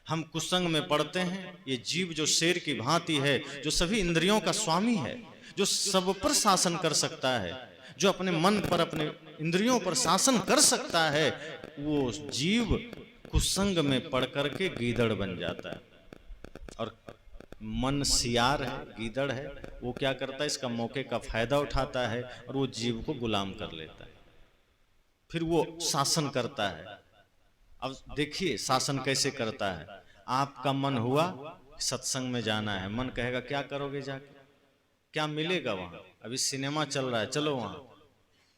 हम कुसंग में पड़ते हैं। ये जीव जो शेर की भांति है, जो सभी इंद्रियों का स्वामी है, जो सब पर शासन कर सकता है, जो अपने मन पर, अपने इंद्रियों पर शासन कर सकता है, वो जीव कुसंग में पड़ करके गीदड़ बन जाता है। और मन सियार है, गीदड़ है, वो क्या करता है, इसका मौके का फायदा उठाता है और वो जीव को गुलाम कर लेता है, फिर वो शासन करता है। अब देखिए शासन कैसे करता है। आपका मन हुआ सत्संग में जाना है, मन कहेगा क्या करोगे जाके, क्या मिलेगा वहां, अभी सिनेमा चल रहा है, चलो वहां।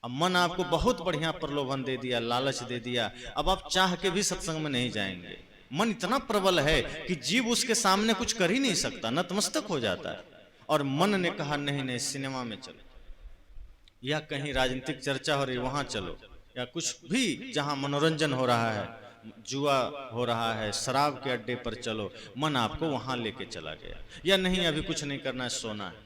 अब मन आपको बहुत बढ़िया प्रलोभन दे दिया, लालच दे दिया, अब आप चाह के भी सत्संग में नहीं जाएंगे। मन इतना प्रबल है कि जीव उसके सामने कुछ कर ही नहीं सकता, नतमस्तक हो जाता है। और मन ने कहा नहीं नहीं, सिनेमा में चलो, या कहीं राजनीतिक चर्चा हो रही वहां चलो, या कुछ भी जहां मनोरंजन हो रहा है, जुआ हो रहा है, शराब के अड्डे पर चलो, मन आपको वहां लेके चला गया। या नहीं अभी कुछ नहीं करना है, सोना है।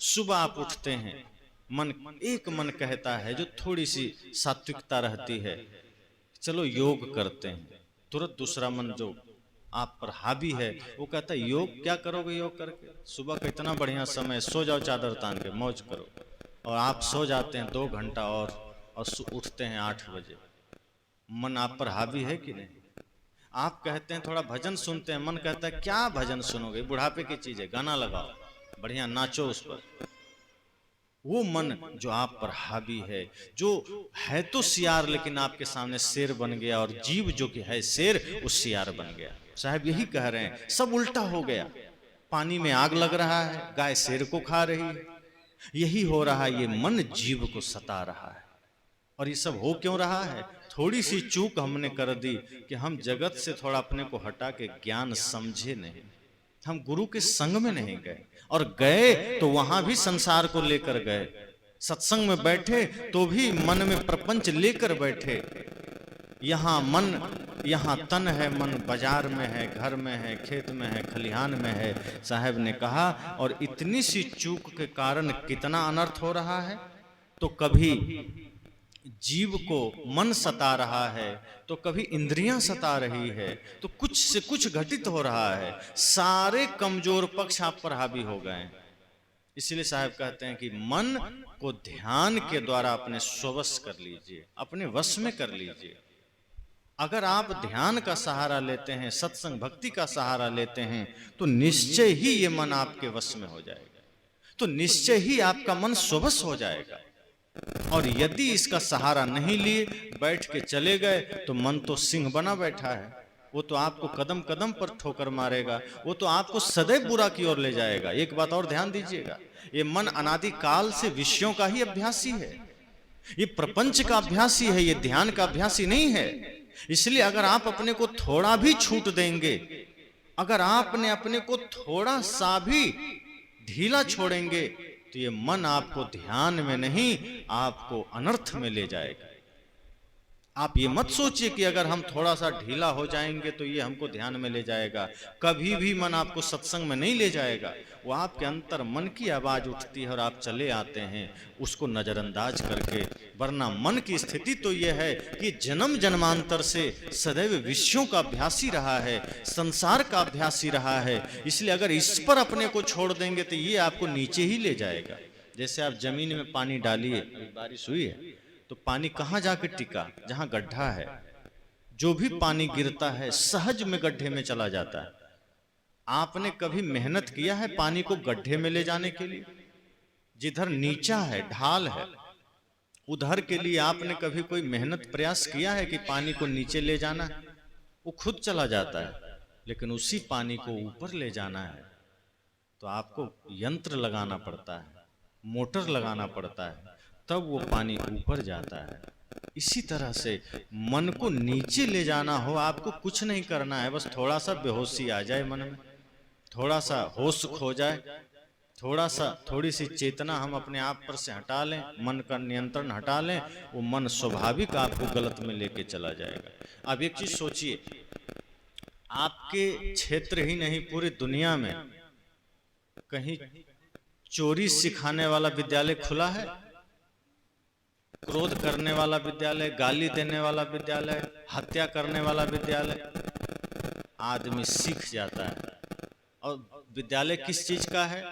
सुबह आप उठते हैं, मन कहता है, जो थोड़ी सी सात्विकता रहती है, चलो योग करते हैं। तुरंत दूसरा मन जो आप पर हावी है वो कहता है योग क्या करोगे, योग करके, सुबह का इतना बढ़िया समय, सो जाओ चादर तान के, मौज करो। और आप सो जाते हैं 2 घंटा और उठते हैं 8 बजे। मन आप पर हावी है कि नहीं। आप कहते हैं थोड़ा भजन सुनते हैं, मन कहता है क्या भजन सुनोगे, बुढ़ापे की चीज है, गाना लगाओ, बढ़िया नाचो उस पर। वो मन जो आप पर हावी है, जो है तो सियार लेकिन आपके सामने शेर बन गया, और जीव जो कि है शेर वो सियार बन गया। साहब यही कह रहे हैं, सब उल्टा हो गया। पानी में आग लग रहा है, गाय शेर को खा रही है, यही हो रहा है। ये मन जीव को सता रहा है। और ये सब हो क्यों रहा है, थोड़ी सी चूक हमने कर दी कि हम जगत से थोड़ा अपने को हटा के ज्ञान समझे नहीं, हम गुरु के संग में नहीं गए, और गए तो वहां भी संसार को लेकर गए। सत्संग में बैठे तो भी मन में प्रपंच लेकर बैठे। यहाँ मन, यहाँ तन है, मन बाजार में है, घर में है, खेत में है, खलिहान में है। साहब ने कहा, और इतनी सी चूक के कारण कितना अनर्थ हो रहा है। तो कभी जीव को मन सता रहा है, तो कभी इंद्रियां सता रही है, तो कुछ से कुछ घटित हो रहा है। सारे कमजोर पक्ष आप पर हावी हो गए। इसलिए साहब कहते हैं कि मन को ध्यान के द्वारा अपने स्ववश कर लीजिए, अपने वश में कर लीजिए। अगर आप ध्यान का सहारा लेते हैं, सत्संग भक्ति का सहारा लेते हैं, तो निश्चय ही ये मन आपके वश में हो जाएगा, तो निश्चय ही आपका मन स्ववश हो जाएगा। और यदि इसका सहारा नहीं लिए, बैठ के चले गए, तो मन तो सिंह बना बैठा है, वो तो आपको कदम कदम पर ठोकर मारेगा, वो तो आपको सदैव बुरा की ओर ले जाएगा। एक बात और ध्यान दीजिएगा, ये मन अनादि काल से विषयों का ही अभ्यासी है, ये प्रपंच का अभ्यासी है, ये ध्यान का अभ्यासी नहीं है। इसलिए अगर आप अपने को थोड़ा भी छूट देंगे, अगर आपने अपने को थोड़ा सा भी ढीला छोड़ेंगे, तो ये मन आपको ध्यान में नहीं, आपको अनर्थ में ले जाएगा। आप ये मत सोचिए कि अगर हम थोड़ा सा ढीला हो जाएंगे तो ये हमको ध्यान में ले जाएगा। कभी भी मन आपको सत्संग में नहीं ले जाएगा। वो आपके अंतर मन की आवाज उठती है और आप चले आते हैं उसको नजरअंदाज करके। वरना मन की स्थिति तो यह है कि जन्म जन्मांतर से सदैव विषयों का अभ्यासी रहा है, संसार का अभ्यासी रहा है। इसलिए अगर इस पर अपने को छोड़ देंगे तो ये आपको नीचे ही ले जाएगा। जैसे आप जमीन में पानी डालिए, बारिश हुई है तो पानी कहाँ जाके टिका, जहां गड्ढा है। जो भी पानी गिरता है सहज में गड्ढे में चला जाता है। आपने कभी मेहनत किया है पानी को गड्ढे में ले जाने के लिए? जिधर नीचा है, ढाल है, उधर के लिए आपने कभी कोई मेहनत प्रयास किया है कि पानी को नीचे ले जाना है? वो खुद चला जाता है। लेकिन उसी पानी को ऊपर ले जाना है तो आपको यंत्र लगाना पड़ता है, मोटर लगाना पड़ता है, तब वो पानी ऊपर जाता है। इसी तरह से मन को नीचे ले जाना हो, आपको कुछ नहीं करना है, बस थोड़ा सा बेहोशी आ जाए मन में, थोड़ा सा होश खो जाए, थोड़ी सी चेतना हम अपने आप पर से हटा लें, मन का नियंत्रण हटा लें, वो मन स्वाभाविक आपको गलत में लेके चला जाएगा। अब एक चीज सोचिए, आपके क्षेत्र ही नहीं पूरी दुनिया में कहीं चोरी सिखाने वाला विद्यालय खुला है? क्रोध करने वाला विद्यालय, गाली देने वाला विद्यालय, हत्या करने वाला विद्यालय? आदमी सीख जाता है। और विद्यालय किस चीज का है?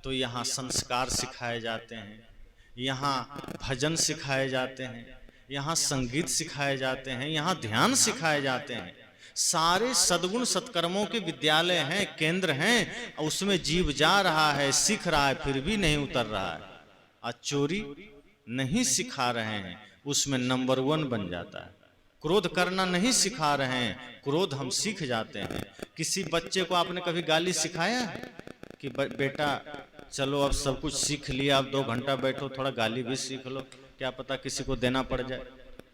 तो यहाँ संस्कार सिखाए जाते हैं, यहाँ भजन सिखाए जाते हैं, यहाँ संगीत सिखाए जाते हैं, यहाँ ध्यान सिखाए जाते हैं। सारे सद्गुण सत्कर्मों के विद्यालय हैं, केंद्र हैं। उसमें जीव जा रहा है, सीख रहा है, फिर भी नहीं उतर रहा है। आज चोरी नहीं सिखा रहे हैं, उसमें नंबर 1 बन जाता है। क्रोध करना नहीं सिखा रहे हैं, क्रोध हम सीख जाते हैं। किसी बच्चे को आपने कभी गाली सिखाया है कि बेटा चलो अब सब कुछ सीख लिया, अब 2 घंटा बैठो, थोड़ा गाली भी सीख लो, क्या पता किसी को देना पड़ जाए?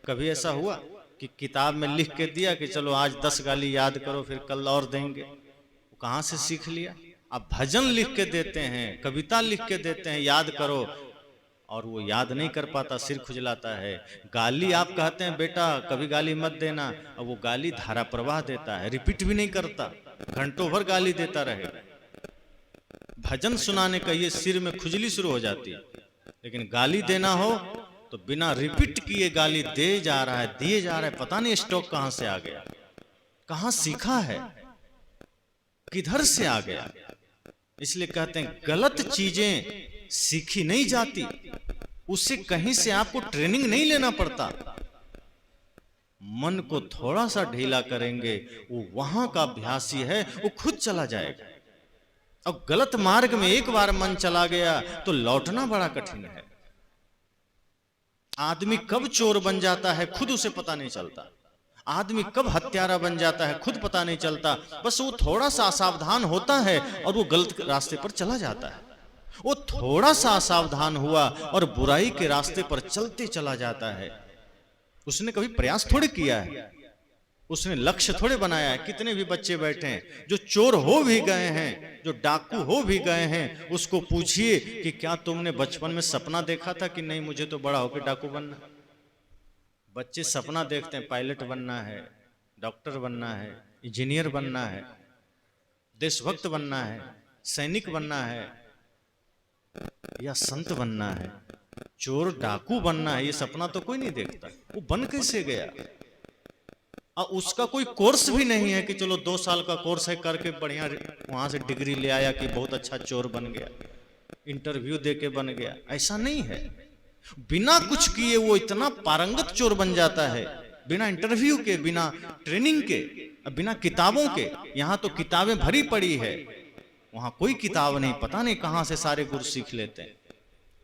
कभी ऐसा हुआ कि किताब में लिख के दिया कि चलो आज 10 गाली याद करो, फिर कल और देंगे? वो कहाँ से सीख लिया? अब भजन लिख के देते हैं, कविता लिख के देते हैं, याद करो, और वो याद नहीं कर पाता, सिर खुजलाता है। गाली आप कहते हैं बेटा कभी गाली मत देना, अब वो गाली धारा प्रवाह देता है, रिपीट भी नहीं करता, घंटों भर गाली देता रहेगा। भजन सुनाने का ये सिर में खुजली शुरू हो जाती है, लेकिन गाली देना हो तो बिना रिपीट किए गाली दे जा रहा है, दिए जा रहा है। पता नहीं स्टॉक कहां से आ गया, कहां सीखा है, किधर से आ गया। इसलिए कहते हैं गलत चीजें सीखी नहीं जाती, उससे कहीं से आपको ट्रेनिंग नहीं लेना पड़ता। मन को थोड़ा सा ढीला करेंगे, वो वहां का अभ्यासी है, वो खुद चला जाएगा। अब गलत मार्ग में एक बार मन चला गया तो लौटना बड़ा कठिन है। आदमी कब चोर बन जाता है खुद उसे पता नहीं चलता, आदमी कब हत्यारा बन जाता है खुद पता नहीं चलता। बस वो थोड़ा सा असावधान होता है और वो गलत रास्ते पर चला जाता है। वो थोड़ा सा असावधान हुआ और बुराई के रास्ते पर चलते चला जाता है। उसने कभी प्रयास थोड़े किया है, उसने लक्ष्य थोड़े बनाया है। कितने भी बच्चे बैठे हैं जो चोर हो भी गए हैं, जो डाकू हो भी गए हैं, उसको पूछिए कि क्या तुमने बचपन में सपना देखा था कि नहीं मुझे तो बड़ा होकर डाकू बनना। बच्चे सपना देखते हैं, पायलट बनना है, डॉक्टर बनना है, इंजीनियर बनना है, देशभक्त बनना है, सैनिक बनना है या संत बनना है। चोर डाकू बनना है ये सपना तो कोई नहीं देखता। वो बन कैसे गया? और उसका कोई कोर्स भी नहीं है कि चलो 2 साल का कोर्स है करके बढ़िया वहां से डिग्री ले आया कि बहुत अच्छा चोर बन गया, इंटरव्यू दे के बन गया। ऐसा नहीं है। बिना कुछ किए वो इतना पारंगत चोर बन जाता है, बिना इंटरव्यू के, बिना ट्रेनिंग के, बिना किताबों के। यहाँ तो किताबें भरी पड़ी है, वहां कोई किताब नहीं, पता नहीं कहां से सारे गुरु सीख लेते हैं।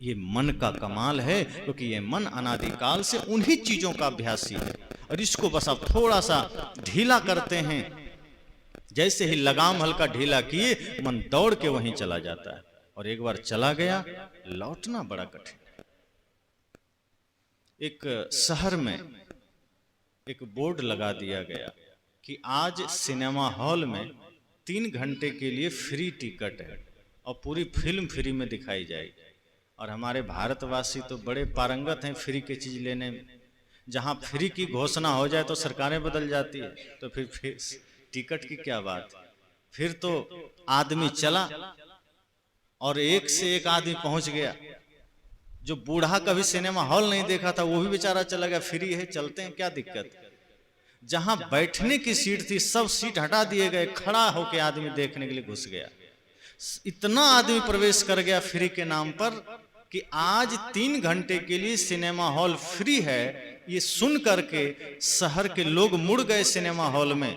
ये मन का कमाल है, क्योंकि ये मन अनादिकाल से उन्हीं चीजों का अभ्यासी है। और इसको बस आप थोड़ा सा ढीला करते हैं, जैसे ही लगाम हल्का ढीला किए मन दौड़ के वहीं चला जाता है। और एक बार चला गया लौटना बड़ा कठिन है। एक शहर में एक बोर्ड लगा दिया गया कि आज सिनेमा हॉल में 3 घंटे के लिए फ्री टिकट है और पूरी फिल्म फ्री में दिखाई जाएगी। और हमारे भारतवासी तो बड़े पारंगत हैं फ्री की चीज लेने में। जहां फ्री की घोषणा हो जाए तो सरकारें बदल जाती है, तो फिर टिकट की क्या बात। फिर तो आदमी चला और एक से एक आदमी पहुंच गया। जो बूढ़ा कभी सिनेमा हॉल नहीं देखा था वो भी बेचारा चला गया, फ्री है चलते हैं, क्या दिक्कत। जहां बैठने की सीट थी सब सीट हटा दिए गए, खड़ा होकर आदमी देखने के लिए घुस गया। इतना आदमी प्रवेश कर गया फ्री के नाम पर कि आज 3 घंटे के लिए सिनेमा हॉल फ्री है। ये सुन करके शहर के लोग मुड़ गए सिनेमा हॉल में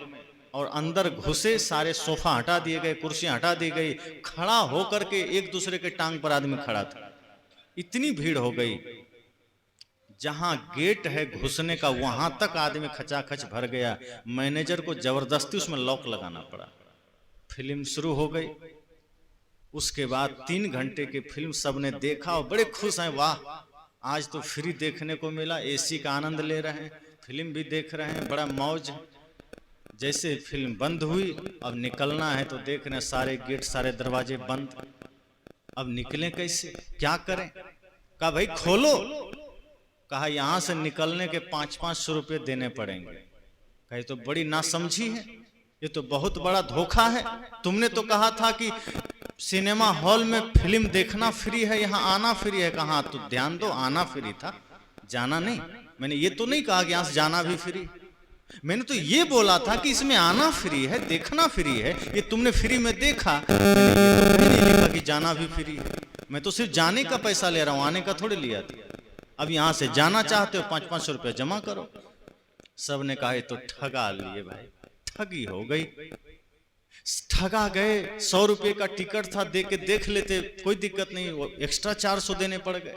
और अंदर घुसे, सारे सोफा हटा दिए गए, कुर्सियां हटा दी गई, खड़ा होकर के एक दूसरे के टांग पर आदमी खड़ा था। इतनी भीड़ हो गई, जहां गेट है घुसने का वहां तक आदमी खचाखच भर गया। मैनेजर को जबरदस्ती उसमें लॉक लगाना पड़ा। फिल्म शुरू हो गई। उसके बाद 3 घंटे की फिल्म सबने देखा और बड़े खुश हैं, वाह आज तो फ्री देखने को मिला, एसी का आनंद ले रहे हैं, फिल्म भी देख रहे हैं, बड़ा मौज। जैसे फिल्म बंद हुई, अब निकलना है तो देख रहे हैं सारे गेट सारे दरवाजे बंद। अब निकलें कैसे, क्या करें? कहा भाई खोलो। कहा यहां से निकलने के 500-500 रुपये देने पड़ेंगे। कहा तो बड़ी नासमझी है, ये तो बहुत बड़ा धोखा है। तुमने तो कहा था कि सिनेमा हॉल में फिल्म देखना फ्री है, यहाँ आना फ्री है। कहा तो ध्यान दो, आना फ्री था, जाना नहीं। मैंने ये तो नहीं कहा कि यहाँ से जाना भी फ्री। मैंने तो ये बोला था कि इसमें आना फ्री है, देखना फ्री है। ये तुमने फ्री में देखा, मैंने ये तो कहीं नहीं लिखा कि जाना भी फ्री है। मैं तो सिर्फ जाने का पैसा ले रहा हूं, आने का थोड़ी लिया था। अब यहां से जाना चाहते हो 500-500 रुपये जमा करो। सब ने कहा तो ठगा लिए भाई, ठगी हो गई, ठगा गए। 100 रुपये का टिकट था, दे के देख लेते, कोई दिक्कत नहीं, वो एक्स्ट्रा 400 देने पड़ गए।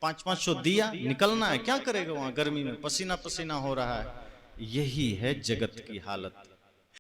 500-500 दिया, निकलना है, क्या करेगा वहां गर्मी में, पसीना पसीना हो रहा है। यही है जगत की हालत।